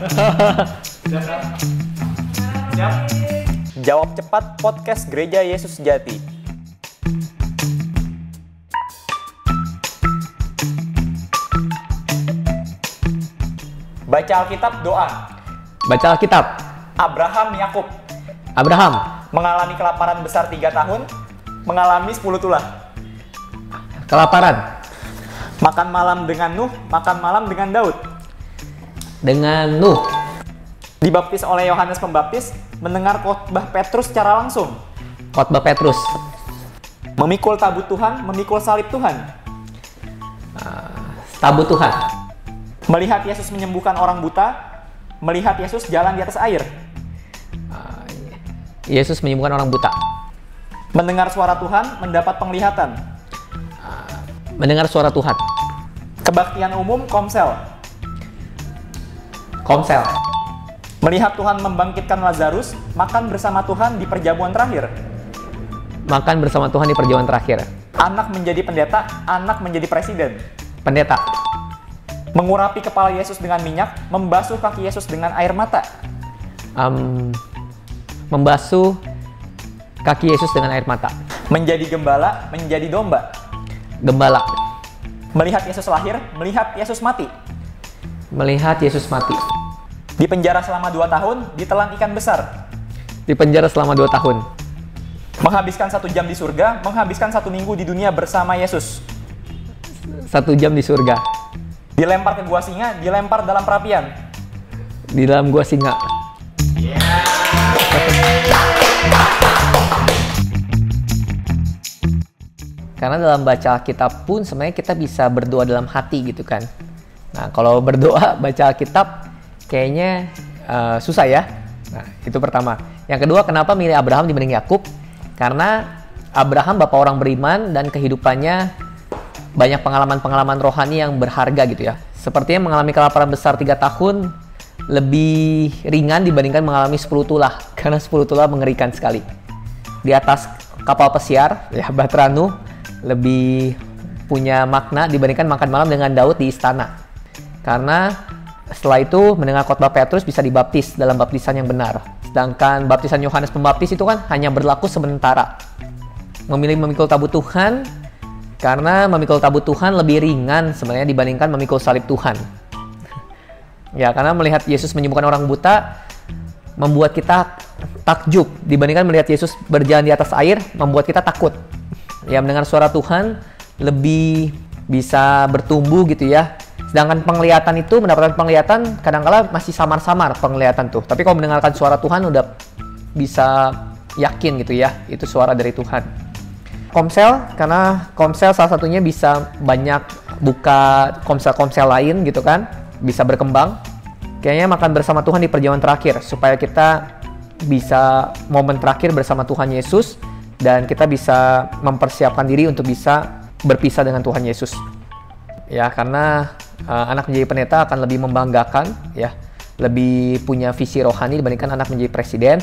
Siap. Jawab cepat podcast Gereja Yesus Sejati. Baca Alkitab, doa. Baca Alkitab. Abraham, Yakub. Abraham. Mengalami kelaparan besar 3 tahun. Mengalami 10 tulah. Kelaparan. Makan malam dengan Nuh. Makan malam dengan Daud. Dengan Nuh. Dibaptis oleh Yohanes Pembaptis. Mendengar khotbah Petrus secara langsung. Khotbah Petrus. Memikul tabut Tuhan. Memikul salib Tuhan. Tabut Tuhan. Melihat Yesus menyembuhkan orang buta. Melihat Yesus jalan di atas air. Yesus menyembuhkan orang buta. Mendengar suara Tuhan. Mendapat penglihatan. Mendengar suara Tuhan. Kebaktian umum, komsel. Komsel. Melihat Tuhan membangkitkan Lazarus. Makan bersama Tuhan di perjamuan terakhir. Makan bersama Tuhan di perjamuan terakhir. Anak menjadi pendeta. Anak menjadi presiden. Pendeta. Mengurapi kepala Yesus dengan minyak. Membasuh kaki Yesus dengan air mata. Membasuh kaki Yesus dengan air mata. Menjadi gembala. Menjadi domba. Gembala. Melihat Yesus lahir. Melihat Yesus mati. Melihat Yesus mati. Di penjara selama 2 tahun. Ditelan ikan besar. Di penjara selama 2 tahun. Menghabiskan 1 jam di surga. Menghabiskan 1 minggu di dunia bersama Yesus. 1 jam di surga. Dilempar ke gua singa. Dilempar dalam perapian. Di dalam gua singa. Karena dalam baca Alkitab pun sebenarnya kita bisa berdoa dalam hati gitu kan. Nah, kalau berdoa baca Alkitab kayaknya susah ya. Nah, itu pertama. Yang kedua, kenapa milih Abraham dibanding Yakub? Karena Abraham bapak orang beriman dan kehidupannya banyak pengalaman-pengalaman rohani yang berharga gitu ya. Sepertinya mengalami kelaparan besar 3 tahun lebih ringan dibandingkan mengalami 10 tulah. Karena 10 tulah mengerikan sekali. Di atas kapal pesiar, ya Bahtera Nuh, lebih punya makna dibandingkan makan malam dengan Daud di istana. Karena setelah itu mendengar khotbah Petrus bisa dibaptis dalam baptisan yang benar. Sedangkan baptisan Yohanes Pembaptis itu kan hanya berlaku sementara. Memilih memikul tabut Tuhan karena memikul tabut Tuhan lebih ringan sebenarnya dibandingkan memikul salib Tuhan. Ya, karena melihat Yesus menyembuhkan orang buta membuat kita takjub dibandingkan melihat Yesus berjalan di atas air membuat kita takut. Ya, mendengar suara Tuhan lebih bisa bertumbuh gitu ya. Sedangkan penglihatan itu, mendapatkan penglihatan kadang-kala masih samar-samar penglihatan tuh. Tapi kalau mendengarkan suara Tuhan udah bisa yakin gitu ya, itu suara dari Tuhan. Komsel, karena komsel salah satunya bisa banyak buka komsel-komsel lain gitu kan, bisa berkembang. Kayaknya makan bersama Tuhan di perjamuan terakhir, supaya kita bisa momen terakhir bersama Tuhan Yesus, dan kita bisa mempersiapkan diri untuk bisa berpisah dengan Tuhan Yesus. Ya, karena anak menjadi pendeta akan lebih membanggakan, ya, lebih punya visi rohani dibandingkan anak menjadi presiden.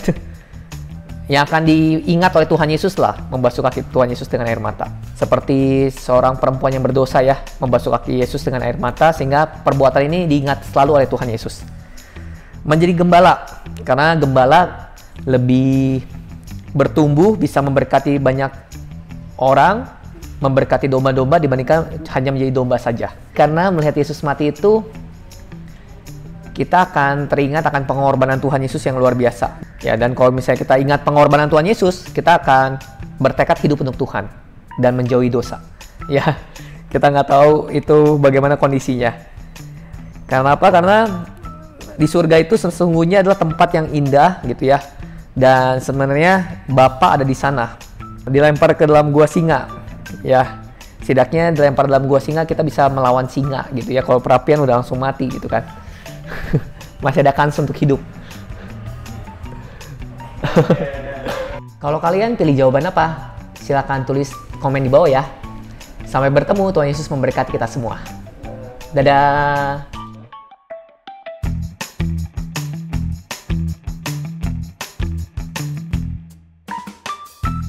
Yang akan diingat oleh Tuhan Yesus lah, membasuh kaki Tuhan Yesus dengan air mata. Seperti seorang perempuan yang berdosa ya, membasuh kaki Yesus dengan air mata, sehingga perbuatan ini diingat selalu oleh Tuhan Yesus. Menjadi gembala, karena gembala lebih bertumbuh, bisa memberkati banyak orang, memberkati domba-domba dibandingkan hanya menjadi domba saja. Karena melihat Yesus mati itu, kita akan teringat akan pengorbanan Tuhan Yesus yang luar biasa. Ya, dan kalau misalnya kita ingat pengorbanan Tuhan Yesus, kita akan bertekad hidup untuk Tuhan dan menjauhi dosa. Ya, kita nggak tahu itu bagaimana kondisinya. Karena apa? Karena di surga itu sesungguhnya adalah tempat yang indah gitu ya. Dan sebenarnya Bapa ada di sana. Dilempar ke dalam gua singa. Ya, setidaknya dilempar dalam gua singa kita bisa melawan singa gitu ya. Kalau perapian udah langsung mati gitu kan. Masih ada kans untuk hidup. Kalau kalian pilih jawaban apa? Silakan tulis komen di bawah ya. Sampai bertemu, Tuhan Yesus memberkati kita semua. Dadah.